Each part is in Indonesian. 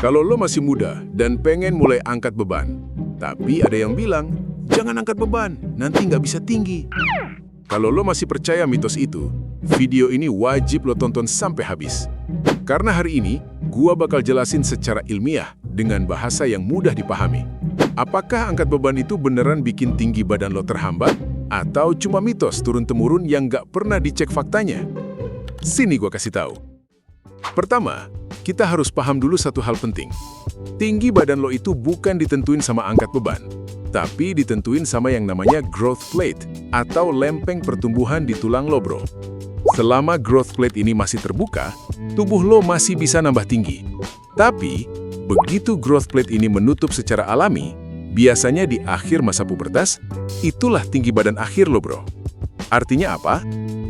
Kalau lo masih muda dan pengen mulai angkat beban, tapi ada yang bilang, jangan angkat beban, nanti nggak bisa tinggi. Kalau lo masih percaya mitos itu, video ini wajib lo tonton sampai habis. Karena hari ini, gua bakal jelasin secara ilmiah dengan bahasa yang mudah dipahami. Apakah angkat beban itu beneran bikin tinggi badan lo terhambat? Atau cuma mitos turun-temurun yang nggak pernah dicek faktanya? Sini gua kasih tahu. Pertama, kita harus paham dulu satu hal penting. Tinggi badan lo itu bukan ditentuin sama angkat beban, tapi ditentuin sama yang namanya growth plate atau lempeng pertumbuhan di tulang lo, bro. Selama growth plate ini masih terbuka, tubuh lo masih bisa nambah tinggi. Tapi, begitu growth plate ini menutup secara alami, biasanya di akhir masa pubertas, itulah tinggi badan akhir lo, bro. Artinya apa?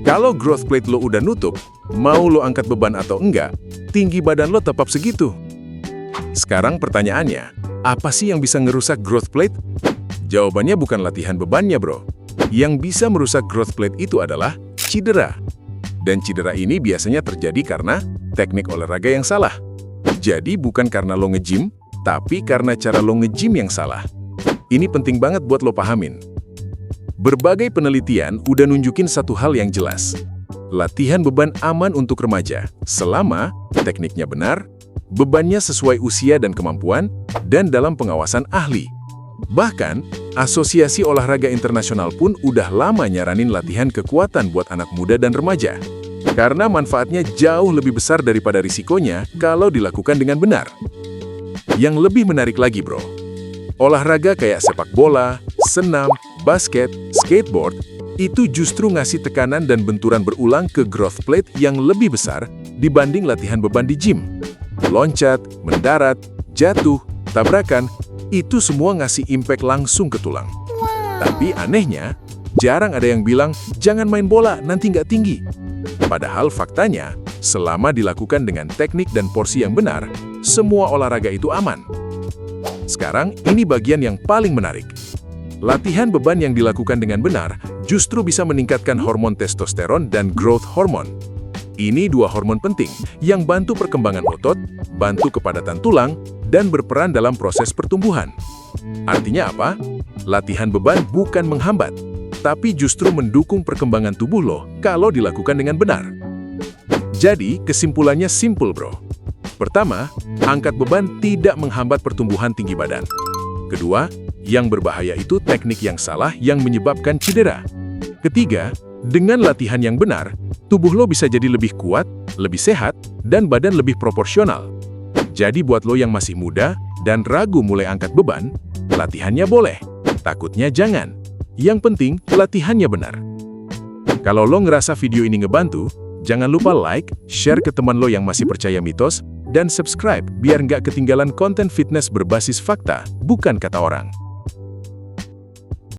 Kalau growth plate lo udah nutup, mau lo angkat beban atau enggak, tinggi badan lo tetap segitu. Sekarang pertanyaannya, apa sih yang bisa ngerusak growth plate? Jawabannya bukan latihan bebannya, bro. Yang bisa merusak growth plate itu adalah cedera. Dan cedera ini biasanya terjadi karena teknik olahraga yang salah. Jadi bukan karena lo nge-gym, tapi karena cara lo nge-gym yang salah. Ini penting banget buat lo pahamin. Berbagai penelitian udah nunjukin satu hal yang jelas. Latihan beban aman untuk remaja, selama tekniknya benar, bebannya sesuai usia dan kemampuan, dan dalam pengawasan ahli. Bahkan, Asosiasi Olahraga Internasional pun udah lama nyaranin latihan kekuatan buat anak muda dan remaja. Karena manfaatnya jauh lebih besar daripada risikonya kalau dilakukan dengan benar. Yang lebih menarik lagi, bro. Olahraga kayak sepak bola, senam, basket, skateboard, itu justru ngasih tekanan dan benturan berulang ke growth plate yang lebih besar dibanding latihan beban di gym. Loncat, mendarat, jatuh, tabrakan, itu semua ngasih impact langsung ke tulang. Tapi anehnya, jarang ada yang bilang, jangan main bola, nanti nggak tinggi. Padahal faktanya, selama dilakukan dengan teknik dan porsi yang benar, semua olahraga itu aman. Sekarang, ini bagian yang paling menarik. Latihan beban yang dilakukan dengan benar justru bisa meningkatkan hormon testosteron dan growth hormone. Ini dua hormon penting yang bantu perkembangan otot, bantu kepadatan tulang, dan berperan dalam proses pertumbuhan. Artinya apa? Latihan beban bukan menghambat, tapi justru mendukung perkembangan tubuh lo kalau dilakukan dengan benar. Jadi, kesimpulannya simpel, bro. Pertama, angkat beban tidak menghambat pertumbuhan tinggi badan. Kedua, yang berbahaya itu teknik yang salah yang menyebabkan cedera. Ketiga, dengan latihan yang benar, tubuh lo bisa jadi lebih kuat, lebih sehat, dan badan lebih proporsional. Jadi buat lo yang masih muda dan ragu mulai angkat beban, latihannya boleh, takutnya jangan. Yang penting, latihannya benar. Kalau lo ngerasa video ini ngebantu, jangan lupa like, share ke teman lo yang masih percaya mitos, dan subscribe biar nggak ketinggalan konten fitness berbasis fakta, bukan kata orang.